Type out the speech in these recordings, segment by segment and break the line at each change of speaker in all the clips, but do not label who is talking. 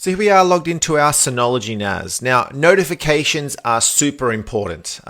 So here we are logged into our Synology NAS. Now, notifications are super important.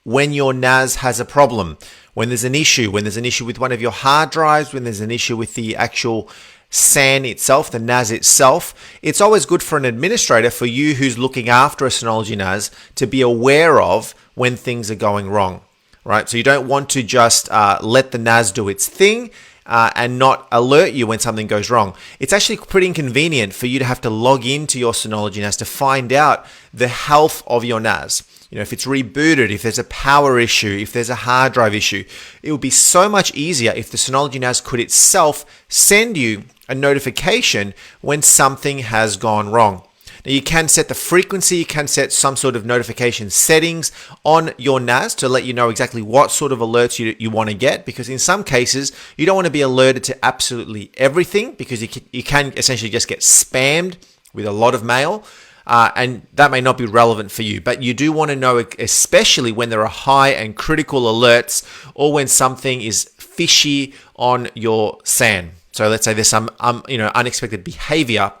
When your NAS has a problem, when there's an issue with one of your hard drives, when there's an issue with the actual SAN itself, the NAS itself, it's always good for an administrator, for you who's looking after a Synology NAS, to be aware of when things are going wrong, right? So you don't want to just let the NAS do its thing and not alert you when something goes wrong. It's actually pretty inconvenient for you to have to log into your Synology NAS to find out the health of your NAS. You know, if it's rebooted, if there's a power issue, if there's a hard drive issue, it would be so much easier if the Synology NAS could itself send you a notification when something has gone wrong. Now, you can set the frequency, you can set some sort of notification settings on your NAS to let you know exactly what sort of alerts you want to get, because in some cases, you don't want to be alerted to absolutely everything, because you can essentially just get spammed with a lot of mail, and that may not be relevant for you. But you do want to know, especially when there are high and critical alerts, or when something is fishy on your SAN. So let's say there's some unexpected behavior.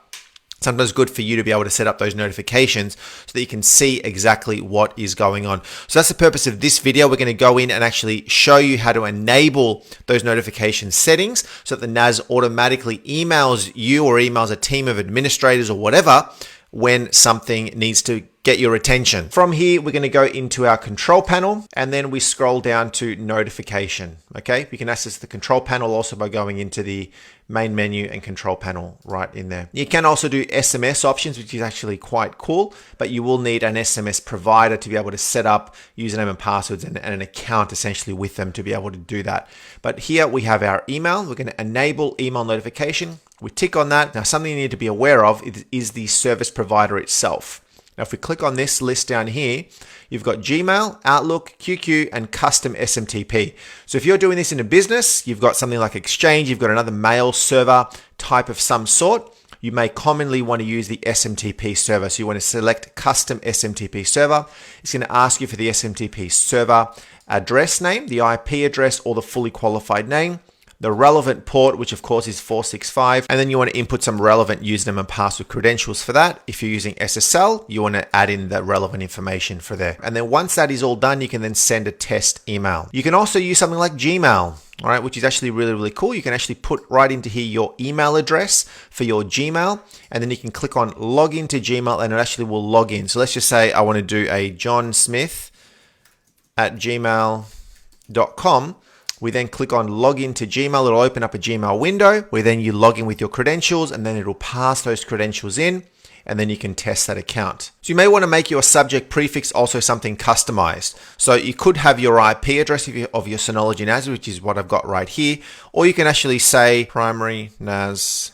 Sometimes good for you to be able to set up those notifications so that you can see exactly what is going on. So that's the purpose of this video. We're going to go in and actually show you how to enable those notification settings so that the NAS automatically emails you or emails a team of administrators or whatever when something needs to get your attention. From here, we're going to go into our control panel, and then we scroll down to notification. Okay, you can access the control panel also by going into the main menu and control panel right in there. You can also do SMS options, which is actually quite cool, but you will need an SMS provider to be able to set up username and passwords and an account essentially with them to be able to do that. But here we have our email. We're going to enable email notification. We tick on that. Now, something you need to be aware of is the service provider itself. Now, if we click on this list down here, you've got Gmail, Outlook, QQ, and custom SMTP. So if you're doing this in a business, you've got something like Exchange, you've got another mail server type of some sort, you may commonly want to use the SMTP server. So you want to select custom SMTP server. It's going to ask you for the SMTP server address name, the IP address, or the fully qualified name, the relevant port, which of course is 465, and then you want to input some relevant username and password credentials for that. If you're using SSL, you want to add in the relevant information for there. And then once that is all done, you can then send a test email. You can also use something like Gmail, all right, which is actually really, really cool. You can actually put right into here your email address for your Gmail, and then you can click on log into Gmail and it actually will log in. So let's just say I want to do a johnsmith@gmail.com. We then click on log into Gmail. It'll open up a Gmail window where then you log in with your credentials, and then it'll pass those credentials in, and then you can test that account. So you may want to make your subject prefix also something customized. So you could have your IP address of your Synology NAS, which is what I've got right here, or you can actually say primary NAS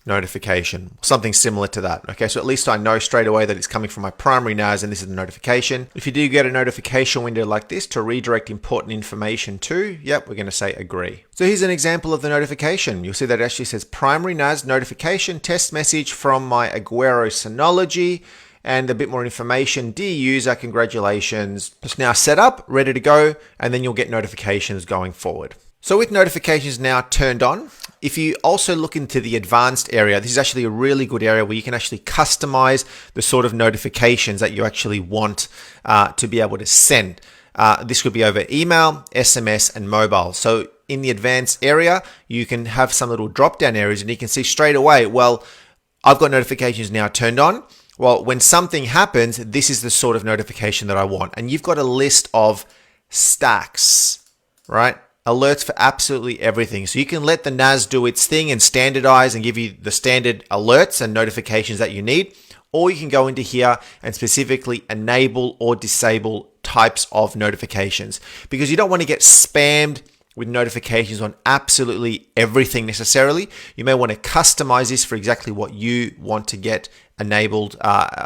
notification, something similar to that. Okay, so at least I know straight away that it's coming from my primary NAS and this is the notification. If you do get a notification window like this to redirect important information to, yep, we're going to say agree. So here's an example of the notification. You'll see that it actually says primary NAS notification test message from my Aguero Synology, and a bit more information. Dear user, congratulations. It's now set up, ready to go, and then you'll get notifications going forward. So with notifications now turned on, if you also look into the advanced area, this is actually a really good area where you can actually customize the sort of notifications that you actually want to be able to send. This could be over email, SMS, and mobile. So in the advanced area, you can have some little drop-down areas and you can see straight away, well, I've got notifications now turned on. Well, when something happens, this is the sort of notification that I want. And you've got a list of stacks, right? Alerts for absolutely everything. So you can let the NAS do its thing and standardize and give you the standard alerts and notifications that you need. Or you can go into here and specifically enable or disable types of notifications, because you don't want to get spammed with notifications on absolutely everything necessarily. You may want to customize this for exactly what you want to get enabled,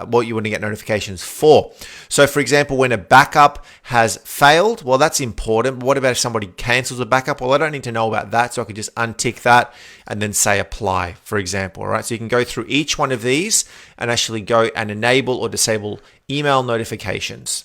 what you want to get notifications for. So for example, when a backup has failed, well, that's important. But what about if somebody cancels a backup? Well, I don't need to know about that. So I could just untick that and then say apply, for example. All right. So you can go through each one of these and actually go and enable or disable email notifications.